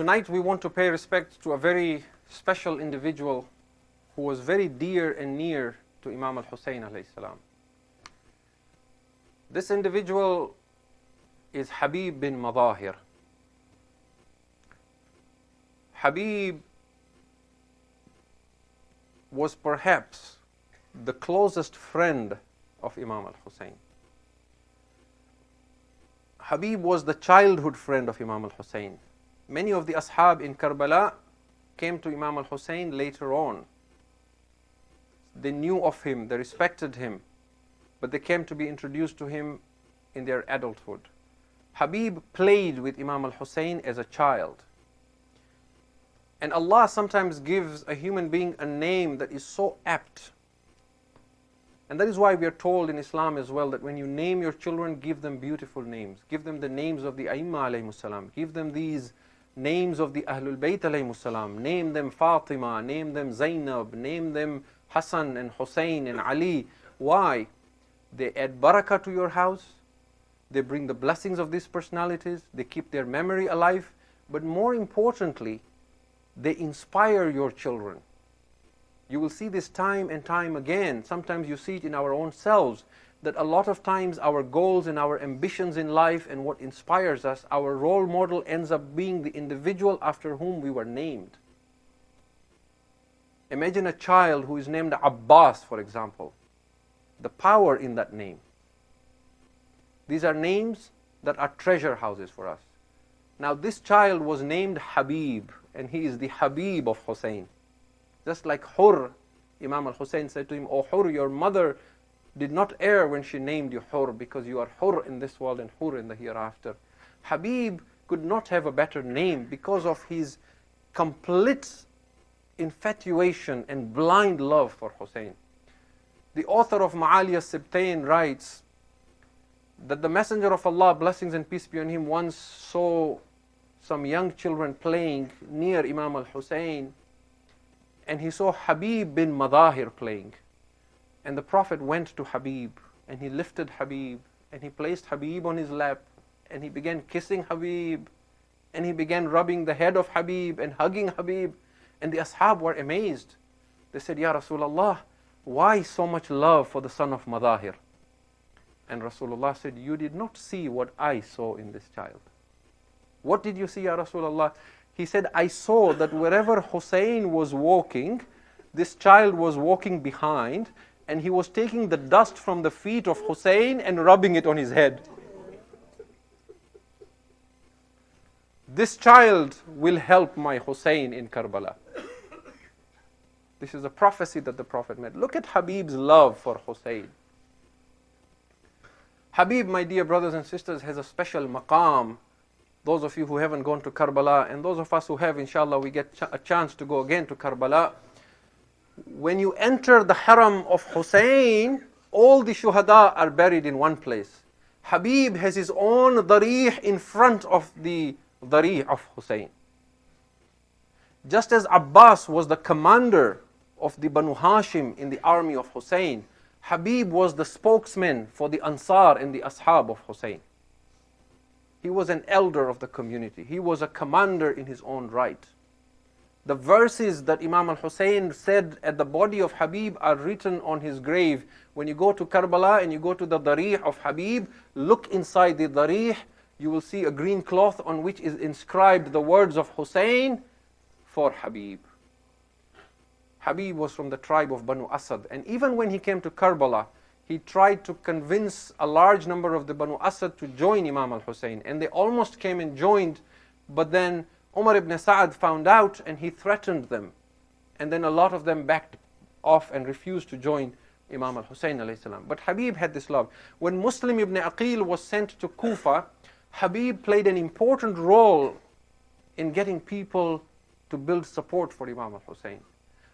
Tonight we want to pay respect to a very special individual who was very dear and near to Imam al-Hussein alayhi salam. This individual is Habib bin Madhahir. Habib was perhaps the closest friend of Imam al-Hussein. Habib was the childhood friend of Imam al-Hussein. Many of the ashab in Karbala came to Imam al-Hussein later on. They knew of him, they respected him, but they came to be introduced to him in their adulthood. Habib played with Imam al-Hussein as a child. And Allah sometimes gives a human being a name that is so apt. And that is why we are told in Islam as well that when you name your children, give them beautiful names. Give them the names of the Aimma alayhimus salam. Give them these names of the Ahlul Bayt alayhimus salam. Name them Fatima, name them Zainab, name them Hassan and Hussein and Ali. Why? They add barakah to your house. They bring the blessings of these personalities. They keep their memory alive. But more importantly, they inspire your children. You will see this time and time again. Sometimes you see it in our own selves, that a lot of times our goals and our ambitions in life and what inspires us, our role model ends up being the individual after whom we were named. Imagine a child who is named Abbas, for example. The power in that name. These are names that are treasure houses for us. Now this child was named Habib, and he is the Habib of Hussein. Just like Hur, Imam al-Hussein said to him, "O Hur, your mother did not err when she named you Hur, because you are Hur in this world and Hur in the hereafter." Habib could not have a better name because of his complete infatuation and blind love for Hussein. The author of Ma'ali al-Sibtain writes that the Messenger of Allah, blessings and peace be on him, once saw some young children playing near Imam al-Hussein, and he saw Habib bin Madhahir playing. And the Prophet went to Habib, and he lifted Habib, and he placed Habib on his lap, and he began kissing Habib, and he began rubbing the head of Habib and hugging Habib. And the ashab were amazed. They said, "Ya Rasulullah, why so much love for the son of Madhahir?" And Rasulullah said, "You did not see what I saw in this child." "What did you see, Ya Rasulullah?" He said, "I saw that wherever Hussein was walking, this child was walking behind, and he was taking the dust from the feet of Hussein and rubbing it on his head. This child will help my Hussein in Karbala." This is a prophecy that the Prophet made. Look at Habib's love for Hussein. Habib, my dear brothers and sisters, has a special maqam. Those of you who haven't gone to Karbala, and those of us who have, inshallah, we get a chance to go again to Karbala. When you enter the haram of Hussein, all the shuhada are buried in one place. Habib has his own darih in front of the darih of Hussein. Just as Abbas was the commander of the Banu Hashim in the army of Hussein, Habib was the spokesman for the Ansar and the Ashab of Hussein. He was an elder of the community. He was a commander in his own right. The verses that Imam al-Hussein said at the body of Habib are written on his grave. When you go to Karbala and you go to the darih of Habib, look inside the darih, you will see a green cloth on which is inscribed the words of Hussein for Habib. Habib was from the tribe of Banu Asad, and even when he came to Karbala, he tried to convince a large number of the Banu Asad to join Imam al-Hussein, and they almost came and joined, but then Umar ibn Sa'ad found out and he threatened them, and then a lot of them backed off and refused to join Imam al-Hussein alayhi salam. But Habib had this love. When Muslim ibn Aqil was sent to Kufa, Habib played an important role in getting people to build support for Imam al-Hussein.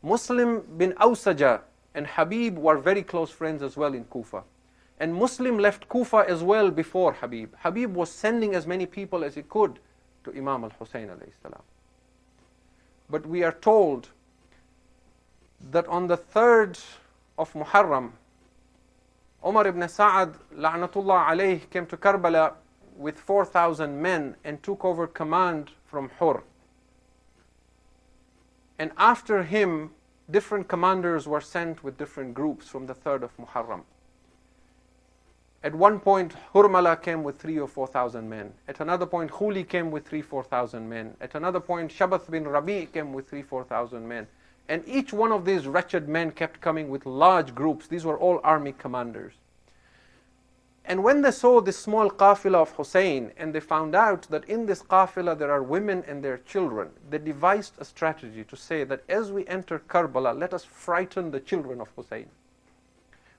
Muslim bin Awsaja and Habib were very close friends as well in Kufa. And Muslim left Kufa as well before Habib. Habib was sending as many people as he could to Imam al-Hussein alayhi salam. But we are told that on the 3rd of Muharram, Umar ibn Sa'ad la'natullah alayh came to Karbala with 4,000 men and took over command from Hur. And after him, different commanders were sent with different groups from the 3rd of Muharram. At one point, Hurmala came with 3,000 or 4,000 men. At another point, Khuli came with 3,000 or 4,000 men. At another point, Shabath bin Rabi came with 3,000 or 4,000 men. And each one of these wretched men kept coming with large groups. These were all army commanders. And when they saw this small qafila of Hussein, and they found out that in this qafila there are women and their children, they devised a strategy to say that as we enter Karbala, let us frighten the children of Hussein.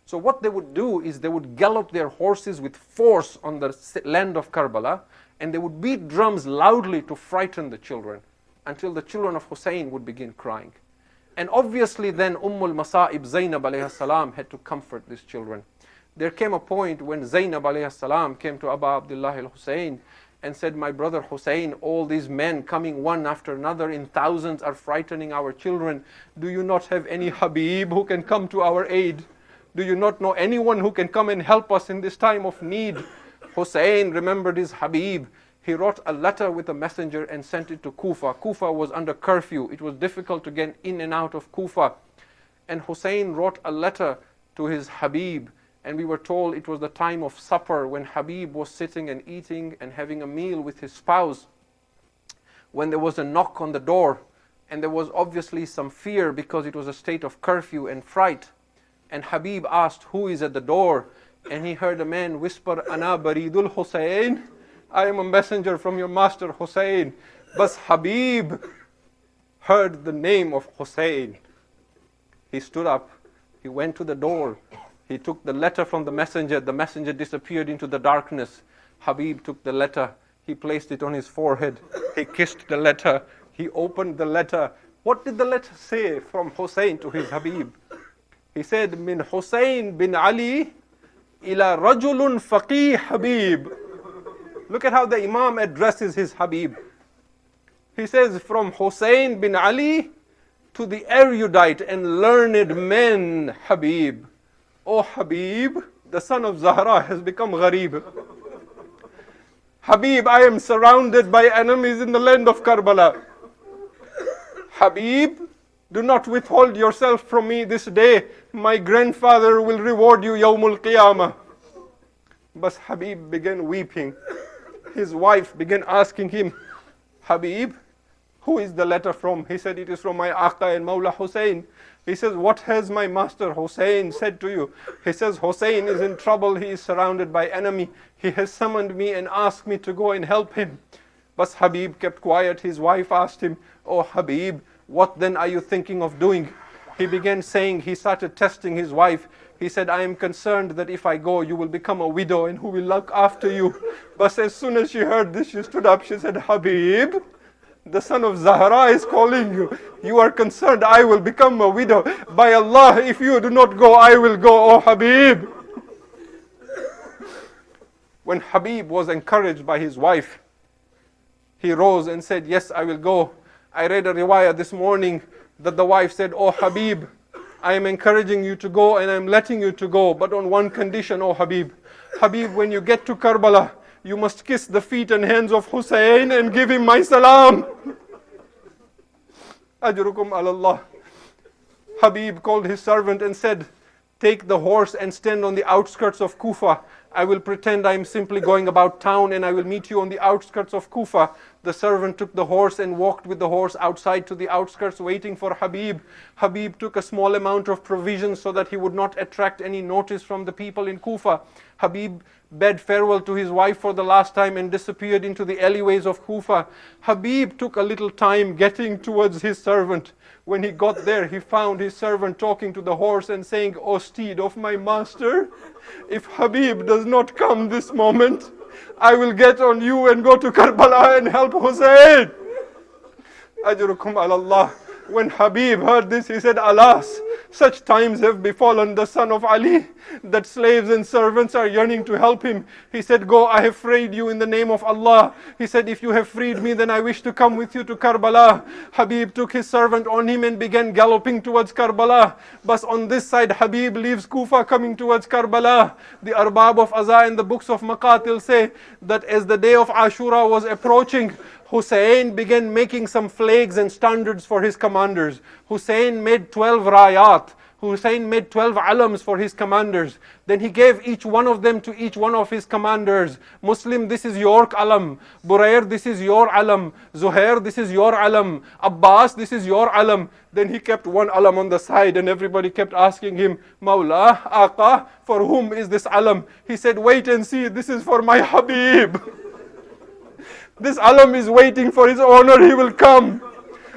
So what they would do is they would gallop their horses with force on the land of Karbala, and they would beat drums loudly to frighten the children until the children of Hussein would begin crying. And obviously then Masa'ib, Zainab alayhi salam, had to comfort these children. There came a point when Zainab alayhi salam came to Abu Abdullah al-Hussein and said, my brother Hussein, all these men coming one after another in thousands are frightening our children. Do you not have any Habib who can come to our aid? Do you not know anyone who can come and help us in this time of need? Hussein remembered his Habib. He wrote a letter with a messenger and sent it to Kufa. Kufa was under curfew. It was difficult to get in and out of Kufa. And Hussein wrote a letter to his Habib. And we were told it was the time of supper when Habib was sitting and eating and having a meal with his spouse, when there was a knock on the door. And there was obviously some fear because it was a state of curfew and fright. And Habib asked, who is at the door? And he heard a man whisper, Ana Baridul Hussein. I am a messenger from your master Hussein. But Habib heard the name of Hussein. He stood up. He went to the door. He took the letter from the messenger. The messenger disappeared into the darkness. Habib took the letter. He placed it on his forehead. He kissed the letter. He opened the letter. What did the letter say from Hussein to his Habib? He said, Min Hussein bin Ali ila rajulun faqih Habib. Look at how the Imam addresses his Habib. He says, from Hussein bin Ali to the erudite and learned men, Habib. Oh Habib, the son of Zahra has become Gharib. Habib, I am surrounded by enemies in the land of Karbala. Habib, do not withhold yourself from me this day. My grandfather will reward you Yawmul Qiyamah. But Habib began weeping. His wife began asking him, Habib, who is the letter from? He said, it is from my Aqa and Mawla Hussein. He says, what has my master Hussein said to you? He says, Hussein is in trouble. He is surrounded by enemy. He has summoned me and asked me to go and help him. But Habib kept quiet. His wife asked him, oh Habib, what then are you thinking of doing? He began saying, he started testing his wife. He said, I am concerned that if I go, you will become a widow and who will look after you. But as soon as she heard this, she stood up. She said, Habib, the son of Zahra is calling you. You are concerned I will become a widow. By Allah, if you do not go, I will go, oh Habib. When Habib was encouraged by his wife, he rose and said, yes, I will go. I read a riwayah this morning that the wife said, oh Habib, I am encouraging you to go and I am letting you to go, but on one condition, oh Habib. Habib, when you get to Karbala, you must kiss the feet and hands of Hussein and give him my salam. Ajrukum alallah. Habib called his servant and said, take the horse and stand on the outskirts of Kufa. I will pretend I am simply going about town and I will meet you on the outskirts of Kufa. The servant took the horse and walked with the horse outside to the outskirts waiting for Habib. Habib took a small amount of provisions so that he would not attract any notice from the people in Kufa. Habib bade farewell to his wife for the last time and disappeared into the alleyways of Kufa. Habib took a little time getting towards his servant. When he got there, he found his servant talking to the horse and saying, O steed of my master, if Habib does not come this moment, I will get on you and go to Karbala and help Hussein. Ajrukum alallah. When Habib heard this, he said, alas, such times have befallen the son of Ali, that slaves and servants are yearning to help him. He said, go, I have freed you in the name of Allah. He said, if you have freed me, then I wish to come with you to Karbala. Habib took his servant on him and began galloping towards Karbala. But on this side, Habib leaves Kufa coming towards Karbala. The Arbab of Aza and the books of Maqatil say that as the day of Ashura was approaching, Hussein began making some flags and standards for his commanders. Hussein made 12 rayat. Hussein made 12 alams for his commanders. Then he gave each one of them to each one of his commanders. Muslim, this is your alam. Burair, this is your alam. Zuhair, this is your alam. Abbas, this is your alam. Then he kept one alam on the side and everybody kept asking him, Mawla, Aqa, for whom is this alam? He said, wait and see, this is for my Habib. This alam is waiting for his honor, he will come.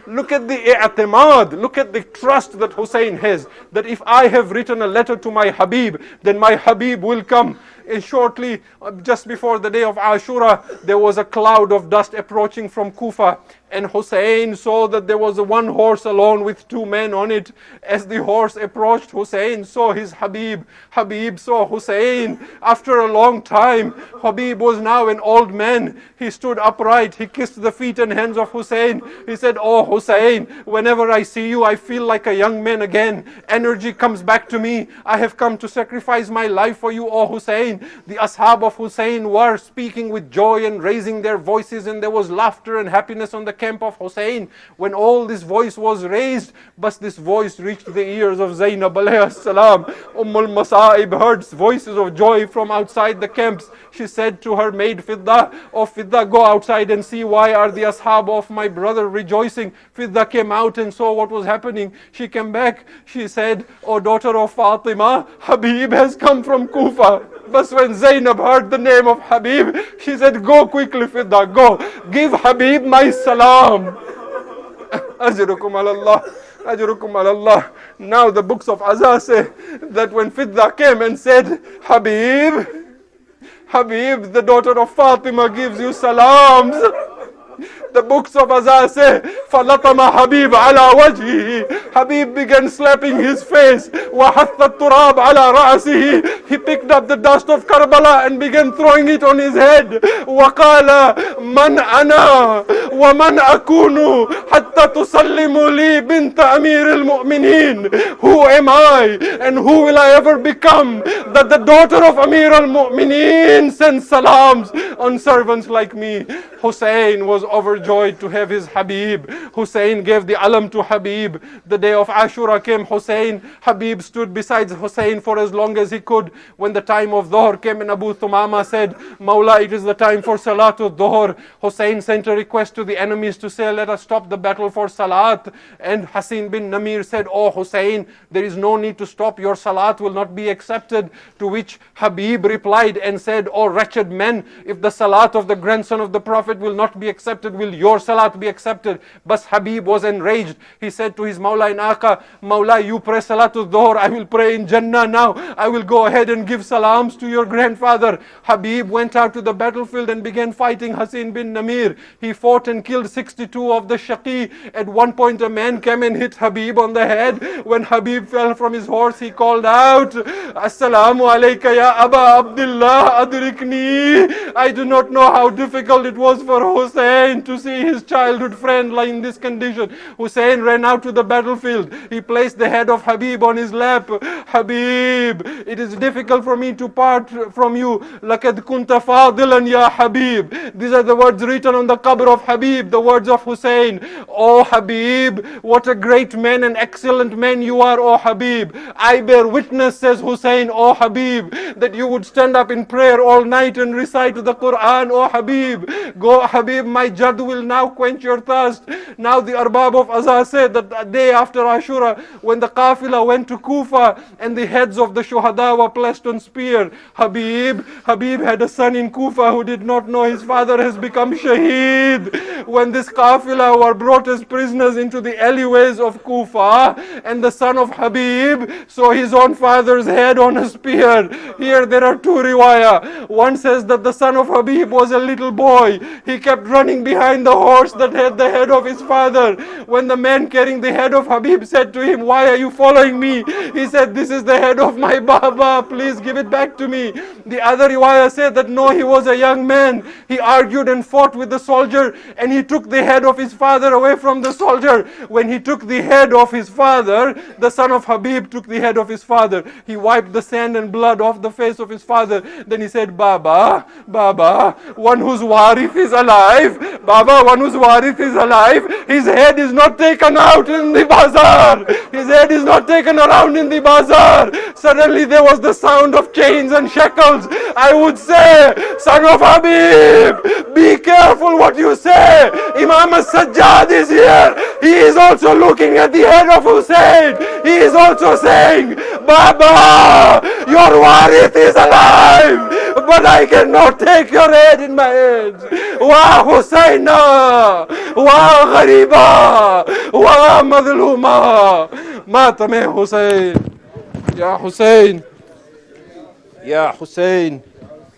Look at the i'timad, look at the trust that Hussein has, that if I have written a letter to my Habib, then my Habib will come. And shortly, just before the day of Ashura, there was a cloud of dust approaching from Kufa. And Hussein saw that there was one horse alone with two men on it. As the horse approached, Hussein saw his Habib. Habib saw Hussein. After a long time, Habib was now an old man. He stood upright. He kissed the feet and hands of Hussein. He said, oh Hussein, whenever I see you, I feel like a young man again. Energy comes back to me. I have come to sacrifice my life for you, oh Hussein. The ashab of Hussein were speaking with joy and raising their voices, and there was laughter and happiness on the camp of Hussein. When all this voice was raised, but this voice reached the ears of Zainab alayhi salam. Masa'ib heard voices of joy from outside the camps. She said to her maid Fidda, oh Fidda, go outside and see why are the ashab of my brother rejoicing. Fidda came out and saw what was happening. She came back. She said, oh daughter of Fatima, Habib has come from Kufa. But when Zainab heard the name of Habib, she said, go quickly Fidda, go. Give Habib my salam. Ajrukum Allah. Ajrukum Allah. Now the books of Azhar say that when Fidda came and said, Habib, Habib, the daughter of Fatima gives you salams. The books of Azhar say, فَلَطَمَ حَبِيبَ عَلَى وَجْهِهِ. Habib began slapping his face. وَحَثَّ التُّرَابَ عَلَى رَأْسِهِ. He picked up the dust of Karbala and began throwing it on his head. وَقَالَ مَنْ أَنَا وَمَنْ أَكُونُ حَتَّى تُسَلِّمُوا لِي بِنْتَ أَمِيرِ الْمُؤْمِنِينَ. Who am I and who will I ever become that the daughter of Amir al-Mu'mineen sends salams on servants like me? Hussein was overjoyed to have his Habib. Hussein gave the alam to Habib. The day of Ashura came, Habib stood beside Hussein for as long as he could. When the time of Dhuhr came and Abu Thumama said, Mawla, it is the time for Salatul Dhuhr. Hussein sent a request to the enemies to say, let us stop the battle for Salat. And Hasin bin Namir said, oh Hussein, there is no need to stop. Your Salat will not be accepted. To which Habib replied and said, oh wretched men, if the Salat of the grandson of the Prophet will not be accepted, will your salat be accepted? But Habib was enraged. He said to his Mawla in Aqa, Mawla, you pray Salatul Dhuhr, I will pray in Jannah now. I will go ahead and give salams to your grandfather. Habib went out to the battlefield and began fighting Hasin bin Namir. He fought and killed 62 of the Shaqi. At one point a man came and hit Habib on the head. When Habib fell from his horse, he called out, Assalamu alayka ya Aba Abdullah adrikni. I do not know how difficult it was for Hussein to see his childhood friend lie in this condition. Hussein ran out to the battlefield. He placed the head of Habib on his lap. Habib, it is difficult for me to part from you. Laqad kunta fadilan ya Habib. These are the words written on the qabr of Habib, the words of Hussein. Oh Habib, what a great man and excellent man you are, oh Habib. I bear witness, says Hussein, oh Habib, that you would stand up in prayer all night and recite the Quran, oh Habib. Go Habib, my jad will now quench your thirst. Now the Arbab of Azhar said that the day after Ashura, when the Qafila went to Kufa and the heads of the Shuhada were placed on spear, Habib had a son in Kufa who did not know his father has become Shaheed. When this Qafila were brought as prisoners into the alleyways of Kufa, and the son of Habib saw his own father's head on a spear. Here there are two riwayah. One says that the son of Habib was a little boy. He kept running behind the horse that had the head of his father. When the man carrying the head of Habib said to him, why are you following me? He said, this is the head of my Baba, please give it back to me. The other riwayah said that no, he was a young man. He argued and fought with the soldier, and he took the head of his father away from the soldier. When he took the head of his father, the son of Habib took the head of his father. He wiped the sand and blood off the face of his father. Then he said, Baba, one whose warif is alive. Baba, Baba, one whose Warith is alive, his head is not taken out in the bazaar. His head is not taken around in the bazaar. Suddenly there was the sound of chains and shackles. I would say, son of Habib, be careful what you say. Imam al-Sajjad is here. He is also looking at the head of Hussein. He is also saying, Baba, your Warith is alive, but I cannot take your head in my hands. Wa Husaina, wa Ghariba, wa Madhluma, Matame Hussein. Ya Hussein, Ya Hussein.